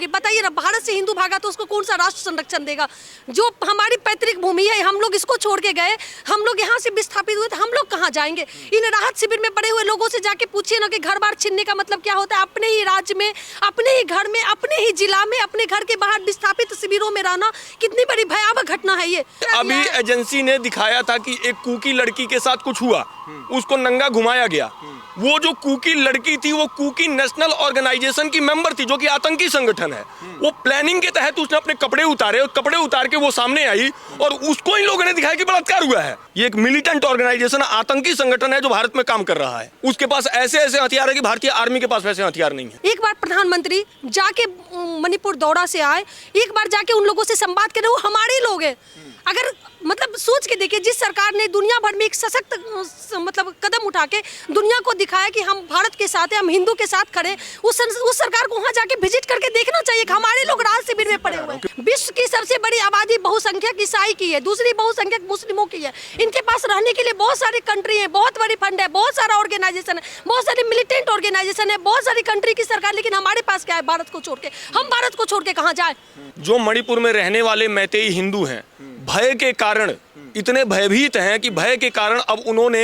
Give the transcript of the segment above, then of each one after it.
आखिर बताइए ना, भारत से हिंदू भागा तो उसको कौन सा राष्ट्र संरक्षण देगा? जो हमारी पैतृक भूमि है, हम लोग इसको छोड़ के गए, हम लोग यहाँ से विस्थापित हुए, तो हम लोग कहाँ जाएंगे? इन राहत शिविर में पड़े हुए लोगों से जाके पूछिए ना कि घर बार छीनने का मतलब क्या होता है। अपने ही राज्य में, अपने ही घर में, अपने ही जिला में, अपने घर के बाहर विस्थापित शिविरों में रहना कितनी बड़ी भयावह घटना है ये। अभी एजेंसी ने दिखाया था कि एक कुकी लड़की के साथ कुछ हुआ, उसको नंगा घुमाया गया। वो जो कुकी लड़की थी वो कुकी नेशनल ऑर्गेनाइजेशन की मेंबर थी, जो कि आतंकी संगठन है। वो प्लानिंग के तहत उसने अपने कपड़े उतारे और कपड़े उतार के वो सामने आई और उसको इन लोगों ने दिखाया कि बलात्कार हुआ है। ये एक मिलिटेंट ऑर्गेनाइजेशन, आतंकी संगठन है जो भारत में काम कर रहा है। उसके पास ऐसे ऐसे हथियार है कि भारतीय आर्मी के पास वैसे हथियार नहीं है। एक बार प्रधानमंत्री जाके मणिपुर दौरा से आए, एक बार जाके उन लोगों से संवाद करें, वो हमारे लोग हैं। अगर मतलब सोच के देखिए, जिस सरकार ने दुनिया भर में एक सशक्त मतलब कदम उठा के दुनिया को दिखाया कि हम भारत के साथ हैं, हम हिंदू के साथ खड़े, उस सरकार को वहाँ जाके विजिट करके देखना चाहिए कि हमारे लोग राहत शिविर में पड़े हुए हैं। विश्व की सबसे बड़ी आबादी बहुसंख्यक ईसाई की है, दूसरी बहुसंख्यक मुस्लिमों की है। इनके पास रहने के लिए बहुत सारी कंट्री है, बहुत बड़ी फंड है, बहुत सारा ऑर्गेनाइजेशन है, बहुत सारी मिलिटेंट ऑर्गेनाइजेशन है, बहुत सारी कंट्री की सरकार। लेकिन हमारे पास क्या है भारत को छोड़ के? हम भारत को छोड़ के कहाँ जाए? जो मणिपुर में रहने वाले मैतेई हिंदू हैं, भय के कारण इतने भयभीत हैं कि भय के कारण अब उन्होंने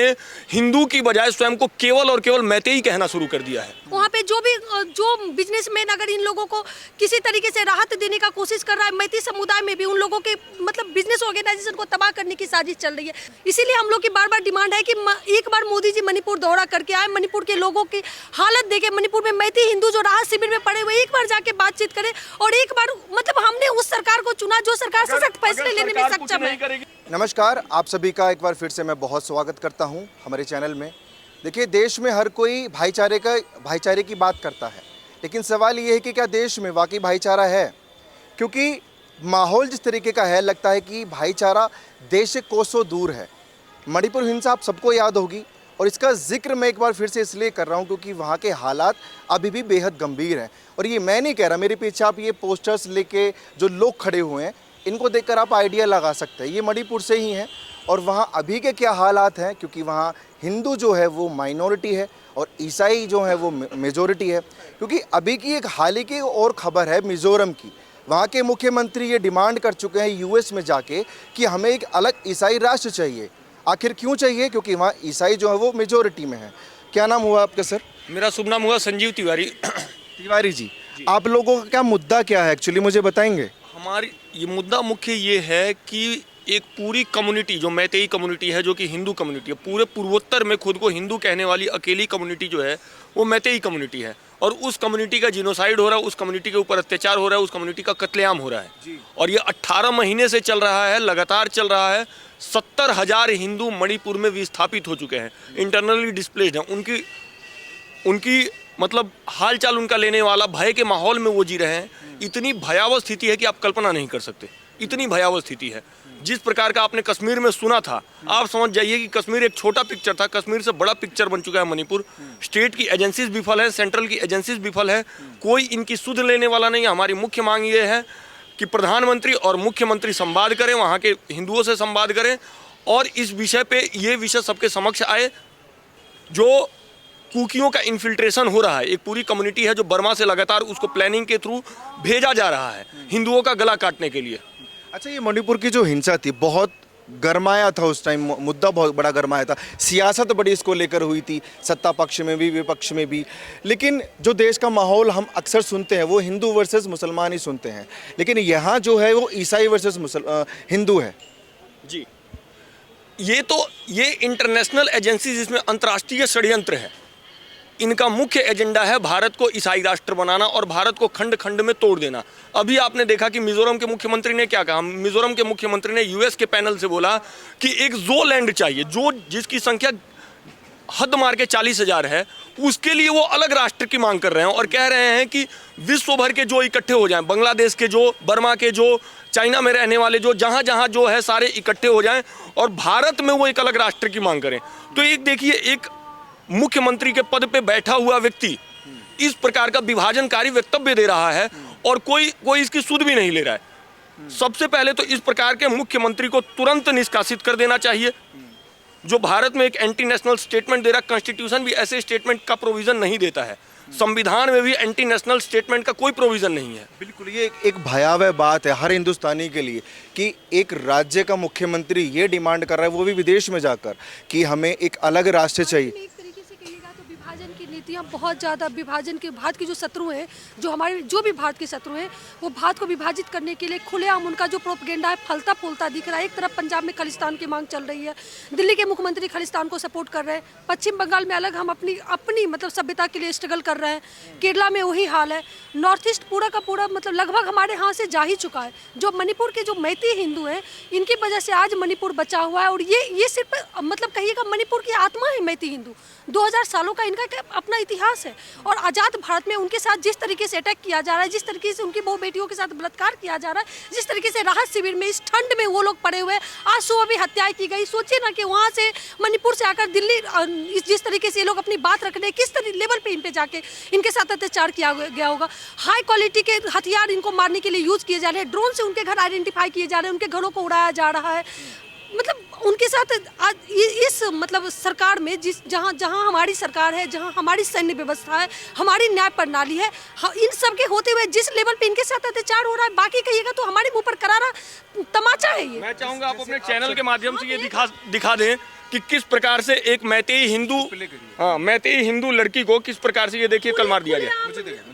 हिंदू की बजाय स्वयं को केवल और केवल मैतेई कहना शुरू कर दिया है। वहाँ पे जो बिजनेसमैन अगर इन लोगों को किसी तरीके से राहत देने का कोशिश कर रहा है, मैती समुदाय में भी उन लोगों के मतलब बिजनेस ऑर्गेनाइजेशन को तबाह करने की साजिश चल रही है। इसीलिए हम लोग की बार बार डिमांड है कि एक बार मोदी जी मणिपुर दौरा करके आए, मणिपुर के लोगों की हालत देखे, मणिपुर में मैती हिंदू जो राहत शिविर में पड़े हुए, एक बार जाके बातचीत करें। और एक बार मतलब हमने उस सरकार को चुना जो सरकार सशक्त फैसले लेने में सक्षम है। नमस्कार, आप सभी का एक बार फिर से मैं बहुत स्वागत करता हूं हमारे चैनल में। देखिए, देश में हर कोई भाईचारे की बात करता है, लेकिन सवाल ये है कि क्या देश में वाकई भाईचारा है? क्योंकि माहौल जिस तरीके का है, लगता है कि भाईचारा देश से कोसों दूर है। मणिपुर हिंसा आप सबको याद होगी, और इसका जिक्र मैं एक बार फिर से इसलिए कर रहा हूँ क्योंकि वहाँ के हालात अभी भी बेहद गंभीर हैं। और ये मैं नहीं कह रहा, मेरे पीछे आप ये पोस्टर्स लेके जो लोग खड़े हुए हैं, इनको देखकर आप आइडिया लगा सकते हैं ये मणिपुर से ही हैं। और वहाँ अभी के क्या हालात हैं, क्योंकि वहाँ हिंदू जो है वो माइनॉरिटी है और ईसाई जो है वो मेजॉरिटी है। क्योंकि अभी की एक हाल ही की और ख़बर है मिज़ोरम की। वहाँ के मुख्यमंत्री ये डिमांड कर चुके हैं यूएस में जाके कि हमें एक अलग ईसाई राष्ट्र चाहिए। आखिर क्यों चाहिए? क्योंकि वहाँ ईसाई जो है वो मेजॉरिटी में है। क्या नाम हुआ आपका सर? मेरा शुभ नाम हुआ संजीव तिवारी। तिवारी जी, आप लोगों का क्या मुद्दा क्या है एक्चुअली, मुझे बताएंगे? हमारी ये मुद्दा मुख्य ये है कि एक पूरी कम्युनिटी जो मैतेई कम्युनिटी है, जो कि हिंदू कम्युनिटी है, पूरे पूर्वोत्तर में खुद को हिंदू कहने वाली अकेली कम्युनिटी जो है वो मैतेई कम्युनिटी है। और उस कम्युनिटी का जिनोसाइड हो रहा है, उस कम्युनिटी के ऊपर अत्याचार हो रहा है, उस कम्युनिटी का कत्लेआम हो रहा है। और ये 18 महीने से चल रहा है, लगातार चल रहा है। 70,000 हिंदू मणिपुर में विस्थापित हो चुके हैं, इंटरनली डिस्प्लेस्ड हैं। उनकी मतलब हालचाल उनका लेने वाला भय के माहौल में वो जी रहे हैं। इतनी भयावह स्थिति है कि आप कल्पना नहीं कर सकते, इतनी भयावह स्थिति है। जिस प्रकार का आपने कश्मीर में सुना था, आप समझ जाइए कि कश्मीर एक छोटा पिक्चर था, कश्मीर से बड़ा पिक्चर बन चुका है मणिपुर। स्टेट की एजेंसीज विफल है, सेंट्रल की एजेंसीज विफल है, कोई इनकी सुध लेने वाला नहीं है। हमारी मुख्य मांग ये है कि प्रधानमंत्री और मुख्यमंत्री संवाद करें, वहाँ के हिंदुओं से संवाद करें और इस विषय पे ये विषय सबके समक्ष आए। जो कुकियों का इन्फिल्ट्रेशन हो रहा है, एक पूरी कम्युनिटी है जो बर्मा से लगातार उसको प्लानिंग के थ्रू भेजा जा रहा है हिंदुओं का गला काटने के लिए। अच्छा, ये मणिपुर की जो हिंसा थी बहुत गरमाया था उस टाइम, मुद्दा बहुत बड़ा गरमाया था, सियासत बड़ी इसको लेकर हुई थी, सत्ता पक्ष में भी विपक्ष में भी। लेकिन जो देश का माहौल हम अक्सर सुनते हैं वो हिंदू वर्सेस मुसलमान ही सुनते हैं, लेकिन यहाँ जो है वो ईसाई वर्सेस हिंदू है। जी, ये इंटरनेशनल एजेंसी जिसमें अंतर्राष्ट्रीय षड्यंत्र है, इनका मुख्य एजेंडा है भारत को ईसाई राष्ट्र बनाना और भारत को खंड खंड में तोड़ देना। अभी आपने देखा कि मिजोरम के मुख्यमंत्री ने क्या कहा। मिजोरम के मुख्यमंत्री ने यूएस के पैनल से बोला कि एक जो लैंड चाहिए, जो जिसकी संख्या हद मार के 40,000 है, उसके लिए वो अलग राष्ट्र की मांग कर रहे हैं और कह रहे हैं कि विश्व भर के जो इकट्ठे हो जाएं, बांग्लादेश के जो, बर्मा के जो, चाइना में रहने वाले जो, जहाँ जहाँ जो है सारे इकट्ठे हो जाएं और भारत में वो एक अलग राष्ट्र की मांग करें। तो एक देखिए, एक मुख्यमंत्री के पद पे बैठा हुआ व्यक्ति इस प्रकार का विभाजनकारी वक्तव्य दे रहा है और कोई इसकी सुध भी नहीं ले रहा है। सबसे पहले तो इस प्रकार के मुख्यमंत्री को तुरंत निष्कासित कर देना चाहिए। जो भारत में एक एंटी नेशनल स्टेटमेंट दे रहा, कॉन्स्टिट्यूशन भी ऐसे स्टेटमेंट का प्रोविजन नहीं देता है। संविधान में भी एंटी नेशनल स्टेटमेंट का कोई प्रोविजन नहीं है। बिल्कुल, ये एक भयावह बात है हर हिंदुस्तानी के लिए कि एक राज्य का मुख्यमंत्री ये डिमांड कर रहा है, वो भी विदेश में जाकर, कि हमें एक अलग राष्ट्र चाहिए। एक तरीके से कहिएगा तो विभाजन की नीतियाँ बहुत ज़्यादा, विभाजन के भारत के जो शत्रु हैं, जो हमारे जो भी भारत के शत्रु हैं, वो भारत को विभाजित करने के लिए खुलेआम उनका जो प्रोपगेंडा है फलता फूलता दिख रहा है। एक तरफ पंजाब में खालिस्तान की मांग चल रही है, दिल्ली के मुख्यमंत्री खालिस्तान को सपोर्ट कर रहे हैं, पश्चिम बंगाल में अलग हम अपनी अपनी मतलब सभ्यता के लिए स्ट्रगल कर रहे हैं, केरला में वही हाल है, नॉर्थ ईस्ट पूरा का पूरा मतलब लगभग हमारे यहाँ से जा ही चुका है। जो मणिपुर के जो मैती हिंदू हैं, इनकी वजह से आज मणिपुर बचा हुआ है। और ये सिर्फ मतलब कहिएगा मणिपुर की आत्मा है मैती हिंदू, 2000 सालों का इनका अपना इतिहास है। और आज़ाद भारत में उनके साथ जिस तरीके से अटैक किया जा रहा है, जिस तरीके से उनकी बहु बेटियों के साथ बलात्कार किया जा रहा है, जिस तरीके से राहत शिविर में इस ठंड में वो लोग पड़े हुए, आज सुबह भी हत्याएं की गई। सोचिए ना कि वहाँ से मणिपुर से आकर दिल्ली जिस तरीके से ये लोग अपनी बात रखने, किस लेवल पे इन पे जाके इनके साथ अत्याचार किया गया होगा। हाई क्वालिटी के हथियार इनको मारने के लिए यूज किए जा रहे हैं, ड्रोन से उनके घर आइडेंटिफाई किए जा रहे हैं, उनके घरों को उड़ाया जा रहा है। मतलब उनके साथ आज इस मतलब सरकार में जहाँ हमारी सरकार है, जहाँ हमारी सैन्य व्यवस्था है, हमारी न्याय प्रणाली है, इन सब के होते हुए जिस लेवल पे इनके साथ अत्याचार हो रहा है, बाकी कहिएगा तो हमारे मुंह पर करारा तमाचा है ये। मैं चाहूंगा आप अपने चैनल के माध्यम से ये दिखा दें कि किस प्रकार से एक मैतेई हिंदू लड़की को किस प्रकार से ये देखिए कल मार दिया गया।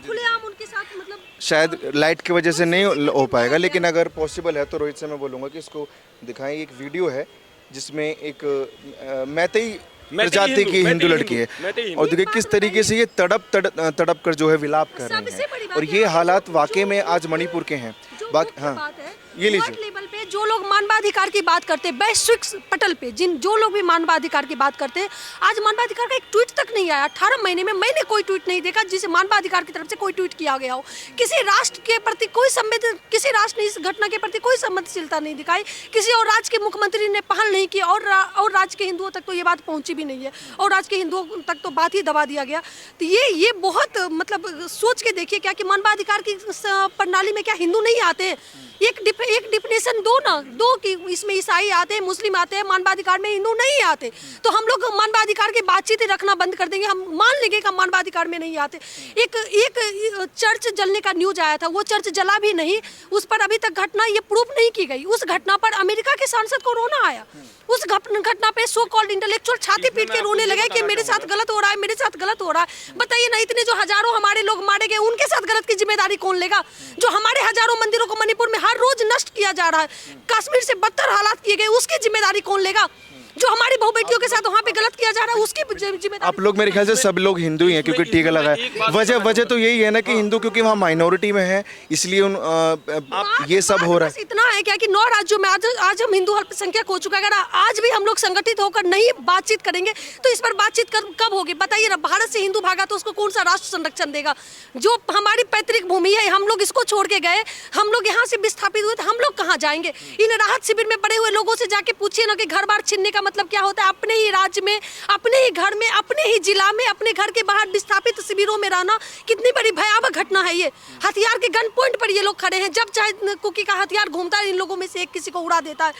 खुलेआम उनके साथ मतलब शायद लाइट की वजह से नहीं हो पाएगा, लेकिन अगर पॉसिबल है तो रोहित से मैं बोलूँगा कि इसको दिखाएं। एक वीडियो है जिसमें एक मैतेई प्रजाति की हिंदू लड़की है, और देखिए किस तरीके से ये तड़प कर जो है विलाप कर रहे हैं। और ये हालात वाकई में आज मणिपुर के हैं। हाँ, ये लीजिए। लेवल पे जो लोग मानवाधिकार की बात करते हैं, वैश्विक पटल पे जो लोग भी मानवाधिकार की बात करते हैं, आज मानवाधिकार का एक ट्वीट तक नहीं आया। 18 महीने में मैंने कोई ट्वीट नहीं देखा जिसे मानवाधिकार की तरफ से कोई ट्वीट किया गया हो। किसी राष्ट्र के प्रति कोई किसी राष्ट्र ने इस घटना के प्रति कोई संवेदनशीलता नहीं दिखाई, किसी और राज्य के मुख्यमंत्री ने पहल नहीं की, और राज्य के हिंदुओं तक तो ये बात पहुंची भी नहीं है, और राज्य के हिंदुओं तक तो बात ही दबा दिया गया। तो ये बहुत मतलब सोच के देखिए क्या कि मानवाधिकार की प्रणाली में क्या हिंदू नहीं आते? एक डिफिनेशन दो कि इसमें ईसाई आते हैं, मुस्लिम आते हैं, मानवाधिकार में हिंदू नहीं आते। तो हम लोग मानवाधिकार की बातचीत रखना बंद कर देंगे, हम मान लेंगे कि मानवाधिकार में नहीं आते। एक चर्च जलने का न्यूज आया था, वो चर्च जला भी नहीं, उस पर अभी तक घटना ये प्रूफ नहीं की गई। उस घटना पर अमेरिका के सांसद को रोना आया। उस घटना पे सो कॉल्ड इंटेलेक्चुअल छाती पीट के रोने लगे कि मेरे साथ गलत हो रहा है, मेरे साथ गलत हो रहा है। बताइए ना, इतने जो हजारों हमारे लोग मारे गए, उनके साथ गलत की जिम्मेदारी कौन लेगा? जो हमारे हजारों मंदिरों को मणिपुर में हर रोज नष्ट किया जा रहा है, कश्मीर से बदतर हालात किए गए, उसकी जिम्मेदारी कौन लेगा? जो हमारी बहु बेटियों के साथ वहाँ पे गलत किया जा रहा है, उसकी जिम्मेदारी। आप लोग मेरे ख्याल से सब लोग हिंदू ही हैं, क्योंकि टीका लगा है। वजह तो यही है ना कि हिंदू क्योंकि वहाँ माइनॉरिटी में है, इसलिए ये सब हो रहा है। इतना है क्या कि 9 राज्यों में आज हम हिंदू अल्पसंख्यक हो चुका है। अगर आज भी हम लोग संगठित होकर नहीं बातचीत करेंगे तो इस पर बातचीत कब होगी? बताइए ना, भारत से हिंदू भागा तो उसको कौन सा राष्ट्र संरक्षण देगा? जो हमारी पैतृक भूमि है, हम लोग इसको छोड़ के गए, हम लोग यहाँ से विस्थापित हुए, तो हम लोग कहाँ जाएंगे? इन राहत शिविर में पड़े हुए लोगों से जाके पूछिए ना कि घर बार छीनने का मतलब क्या होता है। अपने ही राज्य में, अपने ही घर में, अपने ही जिला में, अपने घर के बाहर विस्थापित शिविरों में रहना कितनी बड़ी भयावह घटना है। ये हथियार के गन पॉइंट पर ये लोग खड़े हैं, जब चाहे कुकी का हथियार घूमता है, इन लोगों में से एक किसी को उड़ा देता है।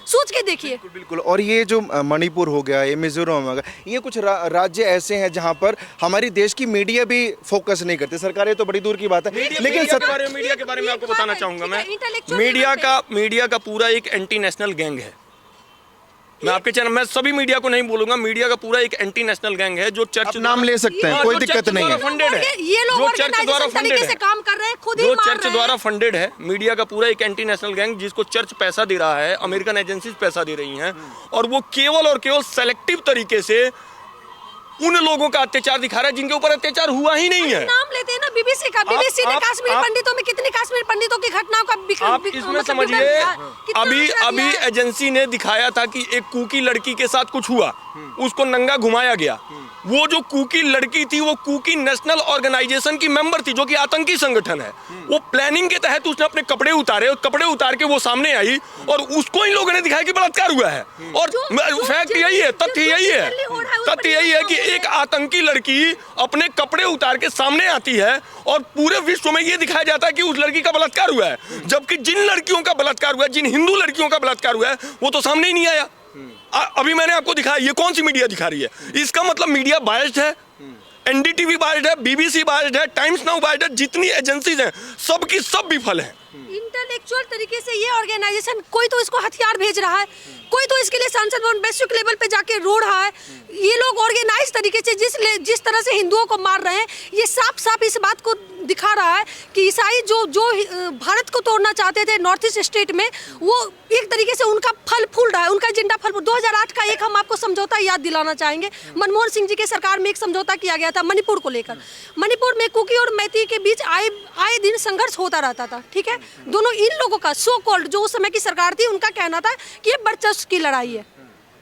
सोच के देखिए। बिल्कुल। और ये जो मणिपुर हो गया, ये मिजोरम हो गया, ये कुछ राज्य ऐसे हैं जहां पर हमारी देश की मीडिया भी फोकस नहीं करती। सरकारें तो बड़ी दूर की बात है, लेकिन मीडिया के बारे में आपको बताना चाहूंगा मैं, मीडिया का पूरा एक एंटी नेशनल गैंग है। मैं आपके चैनल में सभी मीडिया को नहीं बोलूंगा, मीडिया का पूरा एक एंटी नेशनल गैंग है जो चर्च नाम ले सकते हैं, कोई दिक्कत नहीं है। फंडेड है, ये लोग जो चर्च द्वारा फंडेड है, काम कर रहे हैं, खुद ही जो चर्च द्वारा फंडेड है। मीडिया का पूरा एक एंटी नेशनल गैंग जिसको चर्च पैसा दे रहा है, अमेरिकन एजेंसीज पैसा दे रही हैं, और वो केवल और केवल सेलेक्टिव तरीके से उन लोगों का अत्याचार दिखा रहा है जिनके ऊपर अत्याचार हुआ ही नहीं है। नाम लेते हैं ना बीबीसी का, बीबीसी ने कश्मीर पंडितों में कितने कश्मीर पंडितों की घटनाओं का आप इसमें समझिए, अभी एजेंसी ने दिखाया था कि एक कुकी लड़की के साथ कुछ हुआ, उसको नंगा घुमाया गया। वो जो कुकी लड़की थी वो कुकी नेशनल ऑर्गेनाइजेशन की मेंबर थी, जो कि आतंकी संगठन है। वो प्लानिंग के तहत उसने अपने कपड़े उतारे, और कपड़े उतार के वो सामने आई, और उसको इन लोगों ने दिखाया कि बलात्कार हुआ है। और फैक्ट यही है, तथ्य यही है कि एक आतंकी लड़की अपने कपड़े उतार के सामने आती है, और पूरे विश्व में ये दिखाया जाता है कि उस लड़की का बलात्कार हुआ है। जबकि जिन लड़कियों का बलात्कार हुआ है, जिन हिंदू लड़कियों का बलात्कार हुआ है, वो तो सामने ही नहीं आया। अभी मैंने आपको दिखाया, ये कौन सी मीडिया दिखा रही है? इसका मतलब मीडिया बायस्ड है, एनडीटीवी बाइट है, बीबीसी बाइट है, टाइम्स नाउ बाइट है, जितनी एजेंसीज हैं सबकी सब विफल हैं। इंटेलेक्चुअल तरीके से ये ऑर्गेनाइजेशन, कोई तो इसको हथियार भेज रहा है, कोई तो इसके लिए सांसद भवन वैश्विक लेवल पे जाके रो रहा है। ये लोग ऑर्गेनाइज तरीके से जिस तरह से हिंदुओं को मार रहे हैं, ये साफ साफ इस बात को दिखा रहा है कि ईसाई जो भारत को तोड़ना चाहते थे नॉर्थ ईस्ट स्टेट में, वो एक तरीके से उनका फल फूल रहा है, उनका एजेंडा फल फूल। 2008 का एक हम आपको समझौता याद दिलाना चाहेंगे। मनमोहन सिंह जी के सरकार में एक समझौता किया गया था मणिपुर को लेकर। मणिपुर में कुकी और मैती के बीच आए दिन संघर्ष होता रहता था, ठीक है। दोनों इन लोगों का सो कॉल्ड जो उस समय की सरकार थी, उनका कहना था कि ये वर्चस्व की लड़ाई है,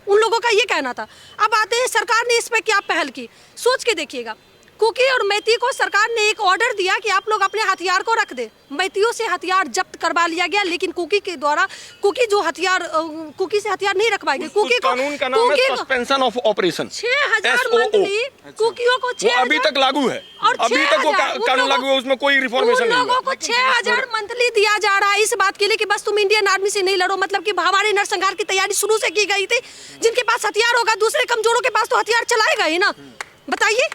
उन लोगों का ये कहना था। अब आते हैं सरकार ने इस पर क्या पहल की, सोच के देखिएगा। कुकी और मैती को सरकार ने एक ऑर्डर दिया कि आप लोग अपने हथियार को रख दे। मैतियों से हथियार जब्त करवा लिया गया, लेकिन कुकी के द्वारा कुकी से हथियार नहीं रखवाए गए। कुकी को कानून का नाम है सस्पेंशन ऑफ ऑपरेशन। 6000 मंथली कुकियों को वो अभी तक लागू है, अभी तक वो कानून लागू है, उसमें कोई रिफॉर्मेशन नहीं है। लोगों को 6000 मंथली दिया जा रहा है इस बात के लिए कि बस तुम इंडियन आर्मी से नहीं लड़ो। मतलब कि हमारे नरसंहार की तैयारी शुरू से की गई थी। जिनके पास हथियार होगा, दूसरे कमजोरों के पास तो हथियार चलाएगा ही ना, बताइए।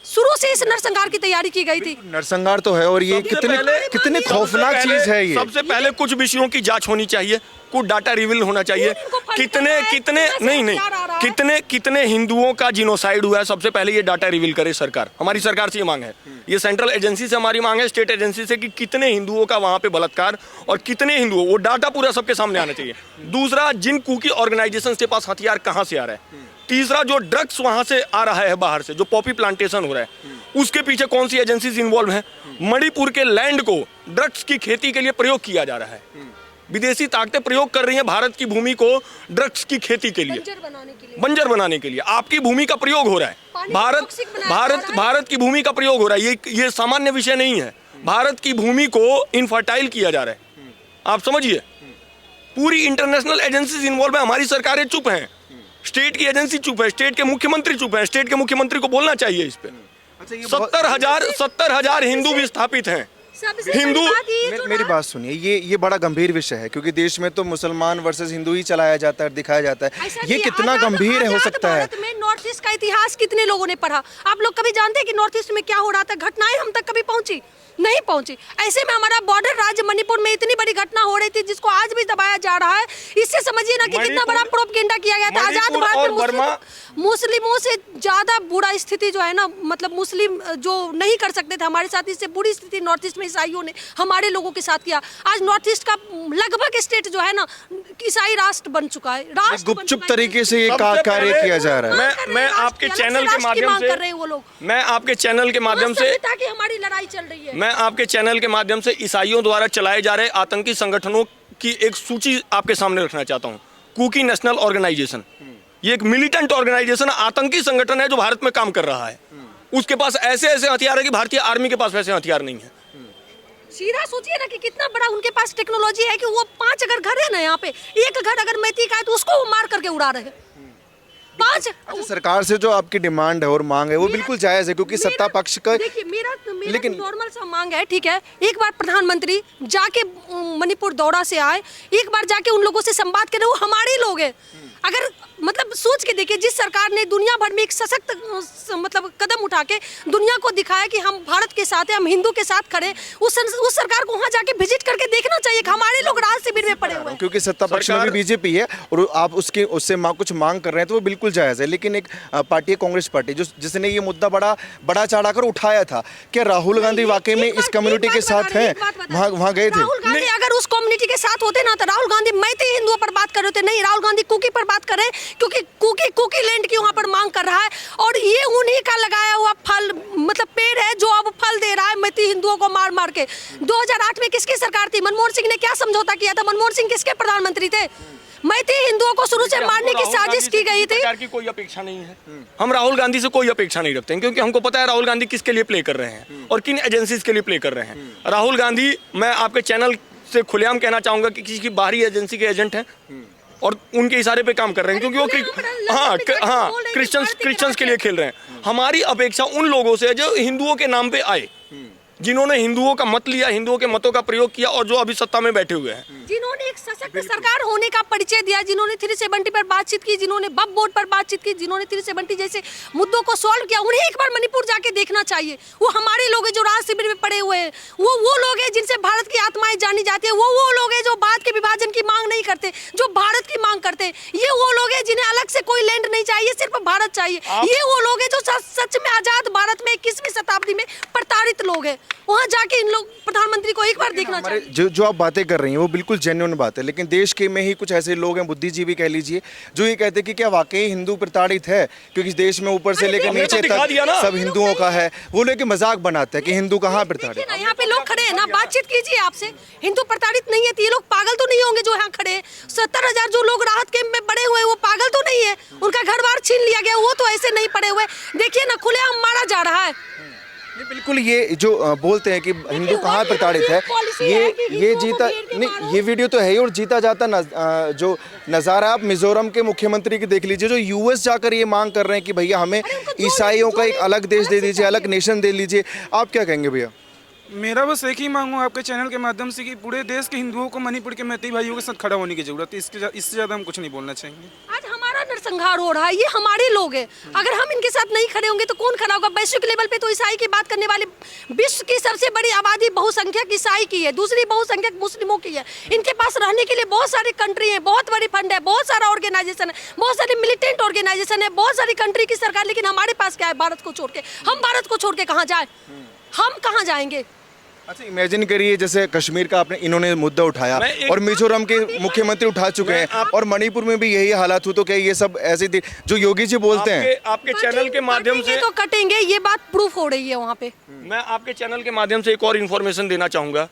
शुरू से इस नरसंहार की तैयारी की गई थी। नरसंहार तो है, और ये कितनी खौफनाक चीज है ये। सबसे पहले कुछ विषयों की जांच होनी चाहिए, कुछ डाटा रिवील होना चाहिए। कितने हिंदुओं का जिनोसाइड हुआ है, सबसे पहले ये डाटा रिवील करे सरकार। हमारी सरकार से ये मांग है, ये सेंट्रल एजेंसी से हमारी मांग है, स्टेट एजेंसी से, कि कितने हिंदुओं का वहां पे बलात्कार और कितने हिंदुओं, वो डाटा पूरा सबके सामने आना चाहिए। दूसरा, जिन कुकी ऑर्गेनाइजेशन के पास हथियार कहाँ से आ रहा है। तीसरा, जो ड्रग्स वहां से आ रहा है बाहर से, जो पॉपी प्लांटेशन हो रहा है, उसके पीछे कौन सी एजेंसीज इन्वॉल्व हैं। मणिपुर के लैंड को ड्रग्स की खेती के लिए प्रयोग किया जा रहा है। विदेशी ताकतें प्रयोग कर रही हैं भारत की भूमि को ड्रग्स की खेती के लिए, बंजर बनाने के लिए। आपकी भूमि का प्रयोग हो रहा है, भारत की भूमि का प्रयोग हो रहा है। ये सामान्य विषय नहीं है। भारत की भूमि को इनफर्टाइल किया जा रहा है, आप समझिए। पूरी इंटरनेशनल एजेंसीज इन्वॉल्व है, हमारी सरकारें चुप हैं, स्टेट की एजेंसी चुप है, स्टेट के मुख्यमंत्री चुप है। स्टेट के मुख्यमंत्री को बोलना चाहिए इस पे। 70,000 हिंदू विस्थापित हैं। हिंदू, मेरी बात सुनिए, ये बड़ा गंभीर विषय है, क्योंकि देश में तो मुसलमान वर्सेस हिंदू ही चलाया जाता है, दिखाया जाता है। ये कितना गंभीर हो सकता है। नॉर्थ ईस्ट का इतिहास कितने लोगों ने पढ़ा? आप लोग कभी जानते हैं कि नॉर्थ ईस्ट में क्या हो रहा था? घटनाएं हम तक कभी पहुंची नहीं पहुंची। ऐसे में हमारा बॉर्डर राज्य मणिपुर में इतनी बड़ी घटना हो रही थी, जिसको आज भी दबाया जा रहा है। इससे समझिए ना कि कितना बड़ा प्रोपगेंडा किया गया था। आजाद भारत में मुस्लिमों से ज्यादा बुरा स्थिति जो है ना, मतलब मुस्लिम जो नहीं कर सकते थे हमारे साथ, इससे बुरी स्थिति नॉर्थ ईस्ट में ईसाइयों ने हमारे लोगों के साथ किया। आज नॉर्थ ईस्ट का लगभग स्टेट जो है ना, ईसाई राष्ट्र बन चुका है। गुपचुप तरीके से ये कार्य किया जा रहा है। मैं आपके चैनल के माध्यम से, मैं आपके चैनल के माध्यम से, ताकि हमारी लड़ाई चल रही है, मैं आपके चैनल के माध्यम से ईसाइयों द्वारा चलाए जा रहे आतंकी संगठनों की एक सूची आपके सामने रखना चाहता हूं। कुकी नेशनल ऑर्गेनाइजेशन, ये एक मिलिटेंट ऑर्गेनाइजेशन, आतंकी संगठन है जो भारत में काम कर रहा है। उसके पास ऐसे हथियार है कि भारतीय आर्मी के पास वैसे हथियार नहीं है। सीधा सोचिए ना कि कितना बड़ा उनके पास टेक्नोलॉजी है कि वो 5 अगर घर है ना यहाँ पे, एक घर अगर मैती का है तो उसको वो मार करके उड़ा रहे हैं। 5। अच्छा, सरकार से जो आपकी डिमांड है और मांग है वो बिल्कुल जायज है, क्योंकि सत्ता पक्ष का, देखिए मेरा लेकिन नॉर्मल सा मांग है, ठीक है। एक बार प्रधानमंत्री जाके मणिपुर दौरा से आए, एक बार जाके उन लोगों से संवाद करें, वो हमारे लोग हैं। अगर मतलब सोच के देखिए, जिस सरकार ने दुनिया भर में एक सशक्त मतलब कदम उठा के दुनिया को दिखाया कि हम भारत के साथ हैं, हम हिंदू के साथ खड़े, उस सरकार को वहाँ जाके विजिट करके देखना चाहिए कि हमारे लोग राज शिविर में पड़े हुए हैं। क्योंकि सत्ता पक्ष में भी बीजेपी है और आप उससे कुछ मांग कर रहे हैं तो वो बिल्कुल जायज है। लेकिन एक पार्टी है कांग्रेस पार्टी, जिसने ये मुद्दा बड़ा चढ़ाकर उठाया था, क्या राहुल गांधी वाकई में इस कम्युनिटी के साथ हैं? वहाँ गए थे। राहुल गांधी अगर उस कम्युनिटी के साथ होते ना, तो राहुल गांधी मैती हिंदुओं पर बात कर रहे थे। नहीं, राहुल गांधी कुकी पर बात कर रहे हैं, क्योंकि कुकी लैंड की वहां पर मांग कर रहा है। और ये उन्हीं का लगाया हुआ फल, मतलब पेड़ है जो अब फल दे रहा है मैती हिंदुओं को मार मार के। 2008 में किसकी सरकार थी? मनमोहन सिंह ने क्या समझौता किया था? मनमोहन सिंह किसके प्रधानमंत्री थे? मैती हिंदुओं को शुरू से मारने की साजिश की गई थी। की कोई अपेक्षा नहीं है, हम राहुल गांधी से कोई अपेक्षा नहीं रखते हैं, क्योंकि हमको पता है राहुल गांधी किसके लिए प्ले कर रहे हैं और किन एजेंसीज के लिए प्ले कर रहे हैं। राहुल गांधी, मैं आपके चैनल से खुलेआम कहना चाहूंगा कि किसी की बाहरी एजेंसी के एजेंट हैं और उनके इशारे पे काम कर रहे हैं, क्योंकि वो क्रिश्चियंस के लिए खेल रहे हैं। हमारी अपेक्षा उन लोगों से जो हिंदुओं के नाम पे आए, जिन्होंने हिंदुओं का मत लिया, हिंदुओं के मतों का प्रयोग किया और जो अभी सत्ता में बैठे हुए हैं। जिन्होंने एक सशक्त सरकार होने का परिचय दिया, जिन्होंने 370 पर बातचीत की, जिन्होंने बब बोर्ड पर बातचीत की, जिन्होंने 370 जैसे मुद्दों को सॉल्व किया, उन्हें एक बार मणिपुर जाके देखना चाहिए। वो हमारे लोग हैं जो राज शिविर में पड़े हुए हैं, वो लोग हैं जिनसे भारत की आत्माएं जानी जाती है, वो लोग हैं जो भारत के विभाजन की मांग नहीं करते, जो भारत की मांग करते हैं। ये वो लोग हैं जिन्हें अलग से कोई लैंड नहीं चाहिए, सिर्फ भारत चाहिए। ये वो लोग हैं जो सच में आजाद भारत में 21वीं शताब्दी में प्रताड़ित लोग हैं। वहाँ जाके इन लोग प्रधानमंत्री को एक बार देखना चाहिए। जो आप बातें कर रही हैं वो बिल्कुल जेन्युइन बात है, लेकिन देश के में ही कुछ ऐसे लोग हैं, बुद्धिजीवी कह लीजिए, जो ये कहते हैं कि क्या वाकई हिंदू प्रताड़ित है, क्योंकि इस देश में ऊपर से लेकर नीचे तक सब हिंदुओं का है। वो लोग मजाक बनाते हैं कि हिंदू कहाँ प्रताड़ित है। यहाँ पे लोग खड़े हैं ना, बातचीत कीजिए आपसे। हिंदू प्रताड़ित नहीं है तो ये लोग पागल तो नहीं होंगे जो यहाँ खड़े हैं। 70,000 जो लोग राहत कैंप में पड़े हुए हैं वो पागल तो नहीं है, उनका घर बार छीन लिया गया, वो तो ऐसे नहीं पड़े हुए। देखिए ना, खुलेआम मारा जा रहा है। ये बिल्कुल, ये जो बोलते हैं कि हिंदू कहाँ प्रताड़ित है, ये जीता नहीं, ये वीडियो तो है ही। और जीता जाता जो नज़ारा आप मिजोरम के मुख्यमंत्री की देख लीजिए, जो यूएस जाकर ये मांग कर रहे हैं कि भैया हमें ईसाइयों का एक अलग देश दे दीजिए, अलग नेशन दे लीजिए। आप क्या कहेंगे भैया? मेरा बस एक ही मांग है आपके चैनल के माध्यम से कि पूरे देश के हिंदुओं को मणिपुर के मैतेई भाइयों के साथ खड़ा होने की जरूरत है। इससे ज़्यादा हम कुछ नहीं बोलना चाहेंगे। आज हमारा नरसंहार हो रहा है, ये हमारे लोग हैं। अगर हम इनके साथ नहीं खड़े होंगे तो कौन खड़ा होगा? वैश्विक लेवल पे तो ईसाई की बात करने वाले विश्व की सबसे बड़ी आबादी बहुसंख्यक ईसाई की है, दूसरी बहुसंख्यक मुस्लिमों की है। इनके पास रहने के लिए बहुत सारी कंट्री है, बहुत बड़ी फंड है, बहुत सारा ऑर्गेनाइजेशन है, बहुत सारी मिलिटेंट ऑर्गेनाइजेशन है, बहुत सारी कंट्री की सरकार। लेकिन हमारे पास क्या है भारत को छोड़ के? हम भारत को छोड़ के कहाँ जाए? हम कहाँ जाएंगे? अच्छा, इमेजिन करिए जैसे कश्मीर का आपने इन्होंने मुद्दा उठाया और मिजोरम के मुख्यमंत्री उठा चुके हैं और मणिपुर में भी यही हालात हो, तो क्या ये सब ऐसे जो योगी जी बोलते हैं? आपके चैनल के माध्यम से तो कटेंगे, ये बात प्रूफ हो रही है वहाँ पे। मैं आपके चैनल के माध्यम से एक और इन्फॉर्मेशन देना चाहूंगा।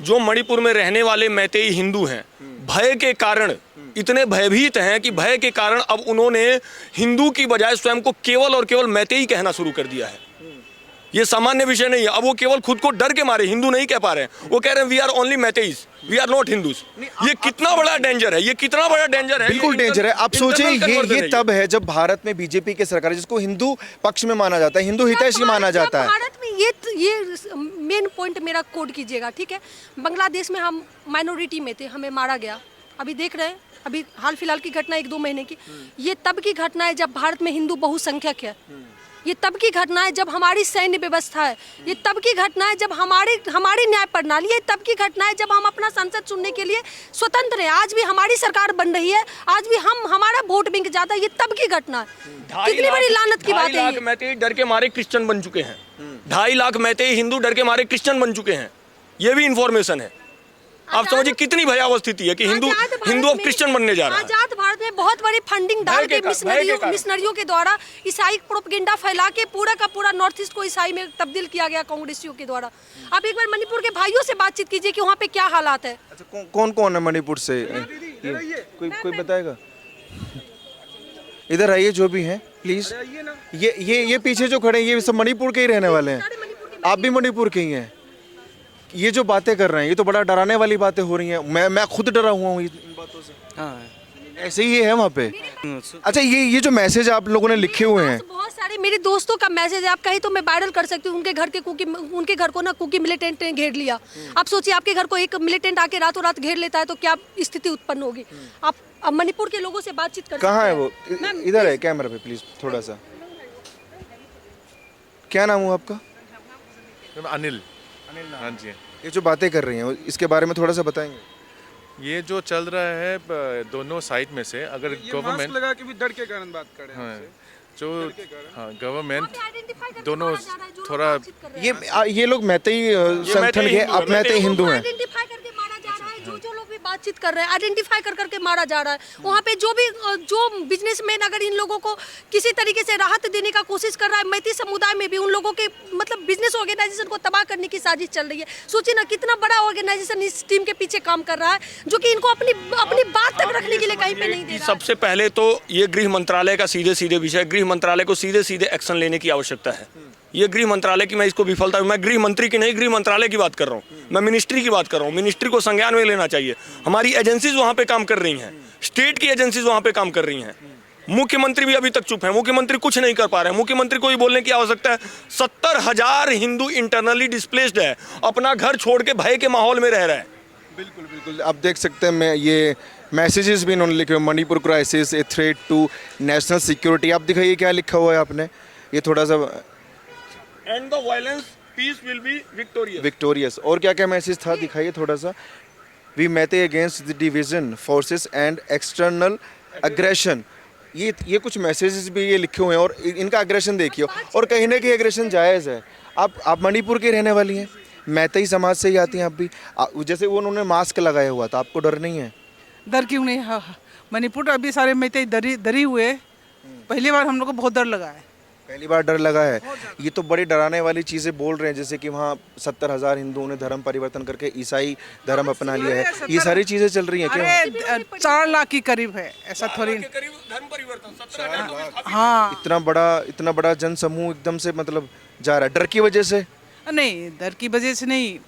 जो मणिपुर में रहने वाले मैतेई हिंदू हैं, भय के कारण इतने भयभीत हैं कि भय के कारण अब उन्होंने हिंदू की बजाय स्वयं को केवल और केवल मैतेई कहना शुरू कर दिया है। ये सामान्य विषय नहीं है। अब वो केवल खुद को डर के मारे हिंदू नहीं कह पा रहे हैं, वो कह रहे हैं we are only Meiteis, we are not Hindus. ये कितना बड़ा डेंजर है, ये कितना बड़ा डेंजर है, बिल्कुल डेंजर है। आप सोचिए ये तब है जब भारत में बीजेपी की सरकार, जिसको हिंदू पक्ष में माना जाता है, हिंदू हितैषी माना जाता है। भारत में ये मेन पॉइंट मेरा कोड कीजिएगा, ठीक है? बांग्लादेश में हम माइनॉरिटी में थे, हमें मारा गया। अभी देख रहे हैं, अभी हाल फिलहाल की घटना 1-2 महीने की, ये तब की घटना है जब भारत में हिंदू बहुसंख्यक है। ये तब की घटना है जब हमारी सैन्य व्यवस्था है। ये तब की घटना है जब हमारी न्याय प्रणाली है। तब की घटना है जब हम अपना संसद चुनने के लिए स्वतंत्र हैं। आज भी हमारी सरकार बन रही है, आज भी हमारा वोट बैंक जाता है। ये तब की घटना है। कितनी बड़ी लानत की बात है। 2.5 लाख मैतेई डर के मारे क्रिश्चियन बन चुके हैं। 2.5 लाख मैतेई हिंदू डर के मारे क्रिश्चियन बन चुके हैं। ये भी इंफॉर्मेशन है। आप समझिए कितनी भयावह स्थिति है कि हिंदू अब क्रिश्चियन बनने जा रहा है। आजाद भारत में बहुत बड़ी फंडिंग डाल के मिशनरियों के द्वारा ईसाई प्रोपेगेंडा फैला के पूरा का पूरा नॉर्थ ईस्ट को ईसाई में तब्दील किया गया कांग्रेसियों के द्वारा। आप एक बार मणिपुर के भाइयों से बातचीत कीजिए कि वहाँ पे क्या हालात है। अच्छा, कौन कौन है मणिपुर से? कोई बताएगा? इधर आइए, जो भी हैं प्लीज। ये पीछे जो खड़े हैं ये सब मणिपुर के ही रहने वाले हैं। आप भी मणिपुर के ही हैं। ये जो बातें कर रहे हैं ये तो बड़ा डराने वाली बातें हो रही हैं। मैं खुद डरा हुआ हूँ इन बातों से। हाँ, ऐसे ही है वहाँ पे। अच्छा, ये जो मैसेज आप लोगों ने लिखे हुए हैं, बहुत सारे मेरे दोस्तों का मैसेज है। आप कहीं तो मैं वायरल कर सकती हूँ। उनके घर को ना कुकी मिलिटेंट ने घेर लिया। आप सोचिए, आपके घर को एक मिलिटेंट आके रातों रात घेर लेता है तो क्या स्थिति उत्पन्न होगी। आप मणिपुर के लोगों से बातचीत कर, कहाँ है वो? इधर है कैमरा पे प्लीज थोड़ा सा। क्या नाम हुआ आपका? अनिल। हाँ जी। ये जो बातें कर रही हैं इसके बारे में थोड़ा सा बताएंगे? ये जो चल रहा है दोनों साइड में से, अगर गवर्नमेंट लगा के भी डर के कारण बात कर रहे हैं, जो गवर्नमेंट दोनों थोड़ा ये लोग मैतेई संगठन के, अब मैतेई हिंदू हैं। जो लोग भी बातचीत कर रहे हैं आइडेंटिफाई कर करके मारा जा रहा है। वहाँ पे जो बिजनेसमैन अगर इन लोगों को किसी तरीके से राहत देने का कोशिश कर रहा है, मैती समुदाय में भी उन लोगों के मतलब बिजनेस ऑर्गेनाइजेशन को तबाह करने की साजिश चल रही है। सोचिए ना, कितना बड़ा ऑर्गेनाइजेशन इस टीम के पीछे काम कर रहा है, जो कि इनको अपनी बात तक रखने के लिए कहीं पे नहीं दे रहा। सबसे पहले तो ये गृह मंत्रालय का सीधे विषय, गृह मंत्रालय को सीधे एक्शन लेने की आवश्यकता है। ये गृह मंत्रालय की मैं इसको विफलता, मैं गृह मंत्री की नहीं गृह मंत्रालय की बात कर रहा हूँ, मैं मिनिस्ट्री की बात कर रहा हूँ। मिनिस्ट्री को संज्ञान में लेना चाहिए। हमारी एजेंसीज वहाँ पे काम कर रही हैं, स्टेट की एजेंसीज वहाँ पे काम कर रही हैं। मुख्यमंत्री भी अभी तक चुप है, मुख्यमंत्री कुछ नहीं कर पा रहे हैं। मुख्यमंत्री को ही बोलने की आवश्यकता है। 70,000 हिंदू इंटरनली डिस्प्लेस्ड है, अपना घर छोड़ के भय के माहौल में रह रहा है। बिल्कुल बिल्कुल, आप देख सकते हैं मैं ये मैसेजेस भी इन्होंने लिखे हुए, Manipur crisis a threat to national security. आप दिखाइए क्या लिखा हुआ है आपने, ये थोड़ा सा and the violence, peace will be victorious. Victorious. और क्या क्या मैसेज था, दिखाइए थोड़ा सा। We mate against the division forces and external aggression. ये कुछ मैसेजेस भी ये लिखे हुए हैं और इनका अग्रेशन देखिए, और कहीं ना कहीं अग्रेशन जायज़ है। आप मणिपुर के रहने वाली हैं, मैतेई समाज से ही आती हैं आप भी। जैसे वो उन्होंने मास्क लगाया हुआ था, आपको डर नहीं है? डर क्यों नहीं? हाँ, मणिपुर अभी सारे मैतेई डरी हुए। पहली बार हम लोग को बहुत डर लगा है। पहली बार डर लगा है। ये तो बड़ी डराने वाली चीज़ें बोल रहे हैं, जैसे कि वहाँ 70,000 हिंदुओं ने धर्म परिवर्तन करके ईसाई धर्म अपना लिया है। ये सारी चीज़ें चल रही हैं क्या? अरे 4 लाख के करीब है, ऐसा थोड़ी। धर्म परिवर्तन, हाँ, इतना बड़ा जन समूह एकदम से मतलब जा रहा है, डर की वजह से? नहीं, डर की वजह से नहीं,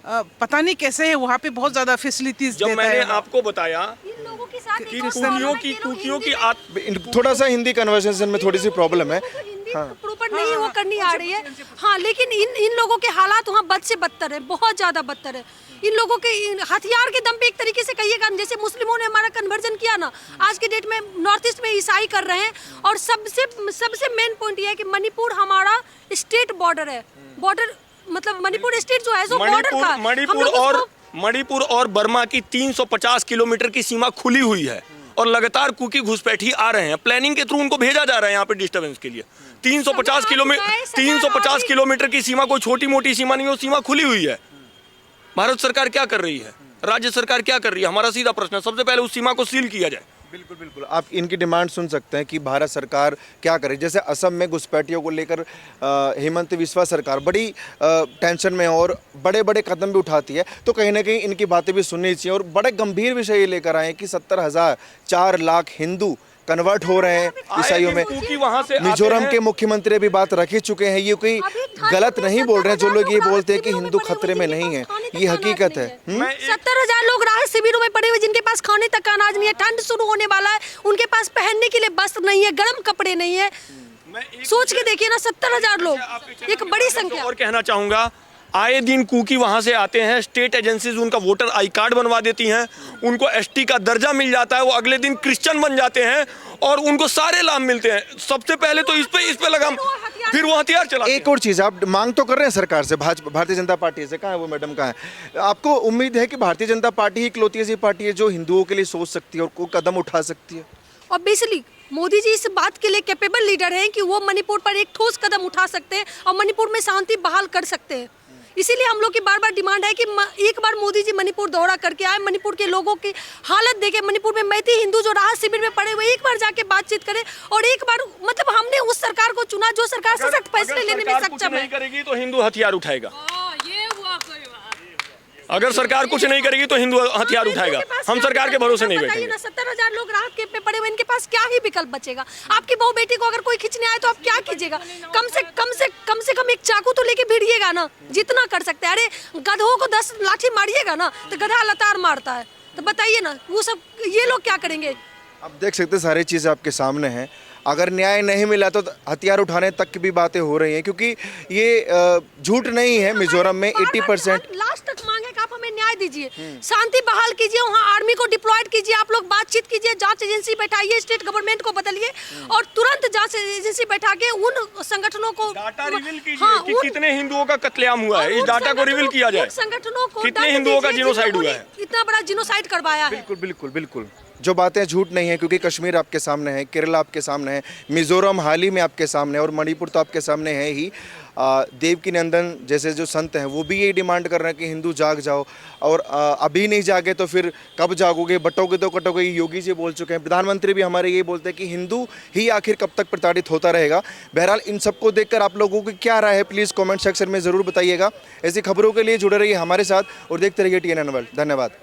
पता नहीं कैसे है वहाँ पे बहुत ज़्यादा फैसिलिटीज जब देता मैंने है। आपको बताया इन लोगों के साथ कि कुकियों की थोड़ा सा हिंदी कन्वर्सेशन में थोड़ी सी प्रॉब्लम है। हिंदी प्रॉपर नहीं वो करनी आ रही है। हाँ, लेकिन इन लोगों के हालात वहाँ बद से बदतर है, बहुत ज़्यादा बदतर है। इन लोगों के हथियार के दम पे एक तरीके से कहिएगा, जैसे मुस्लिमों ने हमारा कन्वर्जन किया ना, आज के डेट में नॉर्थ ईस्ट में ईसाई कर रहे हैं। और सबसे मेन पॉइंट ये है कि मणिपुर हमारा स्टेट बॉर्डर है। बॉर्डर मतलब मणिपुर स्टेट जो है सो बॉर्डर का, मणिपुर और बर्मा की 350 किलोमीटर की सीमा खुली हुई है और लगातार कुकी घुसपैठी आ रहे हैं। प्लानिंग के थ्रू उनको भेजा जा रहा है यहाँ पे डिस्टर्बेंस के लिए। 350 किलोमीटर की सीमा कोई छोटी मोटी सीमा नहीं है, वो सीमा खुली हुई है। भारत सरकार क्या कर रही है, राज्य सरकार क्या कर रही है? हमारा सीधा प्रश्न है, सबसे पहले उस सीमा को सील किया जाए। बिल्कुल बिल्कुल, आप इनकी डिमांड सुन सकते हैं कि भारत सरकार क्या करे। जैसे असम में घुसपैठियों को लेकर हेमंत बिस्वा सरकार बड़ी टेंशन में और बड़े बड़े कदम भी उठाती है, तो कहीं ना कहीं इनकी बातें भी सुननी चाहिए। और बड़े गंभीर विषय ये लेकर आए हैं कि 70,000 4 लाख हिंदू कन्वर्ट हो रहे हैं ईसाइयों में। मिजोरम के मुख्यमंत्री भी बात रख ही चुके हैं। ये कोई गलत नहीं बोल रहे हैं जो लोग ये बोलते हैं कि हिंदू खतरे में नहीं है, ये हकीकत है। 70,000 लोग राहत शिविरों में पड़े हुए, जिनके पास खाने तक का अनाज नहीं है, ठंड शुरू होने वाला है, उनके पास पहनने के लिए वस्त्र नहीं है, गर्म कपड़े नहीं है। सोच के देखिए ना, 70,000 लोग, एक बड़ी संख्या। और कहना चाहूंगा, आए दिन कुकी वहां से आते हैं, स्टेट एजेंसीज उनका वोटर आई कार्ड बनवा देती हैं, उनको एसटी का दर्जा मिल जाता है, वो अगले दिन क्रिश्चियन बन जाते हैं और उनको सारे लाभ मिलते हैं। सबसे पहले तो इस पे लगाम, फिर वो हथियार चलाते हैं। एक और चीज़, आप मांग तो कर रहे हैं सरकार से, भारतीय जनता पार्टी से। कहाँ है वो मैडम, कहाँ है? आपको उम्मीद है कि भारतीय जनता पार्टी ही इकलौती ऐसी पार्टी है जो हिंदुओं के लिए सोच सकती है और कोई कदम उठा सकती है? ऑब्वियसली मोदी जी इस बात के लिए कैपेबल लीडर हैं कि वो मणिपुर पर एक ठोस कदम उठा सकते हैं और मणिपुर में शांति बहाल कर सकते हैं। इसीलिए हम लोग की बार बार डिमांड है कि एक बार मोदी जी मणिपुर दौरा करके आए, मणिपुर के लोगों की हालत देखे, मणिपुर में मैती हिंदू जो राहत शिविर में पड़े हुए, एक बार जाके बातचीत करें। और एक बार मतलब हमने उस सरकार को चुना जो सरकार सशक्त फैसले लेने में सक्षम है। करेगी तो हिंदू हथियार उठाएगा। अगर सरकार कुछ नहीं करेगी तो हिंदू हथियार उठाएगा। हम सरकार के भरोसे नहीं बैठेंगे। 70,000 लोग राहत कैंप में पड़े हुए, इनके पास क्या ही विकल्प बचेगा? आपकी बहू बेटी को अगर कोई खींचने आए तो आप क्या कीजिएगा? कम से कम एक चाकू तो लेके भिड़िएगा ना, जितना कर सकते हैं। अरे गधों को 10 लाठी मारिएगा ना तो गधा लतार मारता है, तो बताइए ना वो सब ये लोग क्या करेंगे? आप देख सकते हैं सारी चीज़ें आपके सामने हैं। अगर न्याय नहीं मिला तो हथियार उठाने तक की भी बातें हो रही हैं, क्योंकि ये झूठ नहीं है। मिजोरम में 80% लास्ट तक मांगे कि आप हमें न्याय दीजिए, शांति बहाल कीजिए, वहाँ आर्मी को डिप्लॉयड कीजिए, आप लोग बातचीत कीजिए, जांच एजेंसी बैठाइए, स्टेट गवर्नमेंट को बदलिए और तुरंत जांच एजेंसी बैठा के उन संगठनों को डाटा रिवील कीजिए कि कितने हिंदुओं का कत्लेआम हुआ है। इस डाटा को रिवील किया जाए, संगठनों को कितने हिंदुओं का जिनोसाइड हुआ है, इतना बड़ा जिनोसाइड करवाया है। बिल्कुल बिल्कुल बिल्कुल, जो बातें झूठ नहीं है, क्योंकि कश्मीर आपके सामने है, केरला आपके सामने है, मिजोरम हाल ही में आपके सामने है और मणिपुर तो आपके सामने है ही। देवकी नंदन जैसे जो संत हैं वो भी यही डिमांड कर रहे हैं कि हिंदू जाग जाओ, और अभी नहीं जागे तो फिर कब जागोगे, बटोगे तो कटोगे। योगी जी बोल चुके हैं, प्रधानमंत्री भी हमारे यही बोलते हैं कि हिंदू ही आखिर कब तक प्रताड़ित होता रहेगा। बहरहाल इन सबको देखकर आप लोगों की क्या राय है, प्लीज़ कमेंट सेक्शन में ज़रूर बताइएगा। ऐसी खबरों के लिए जुड़े रहिए हमारे साथ और देखते रहिए TNN वर्ल्ड। धन्यवाद।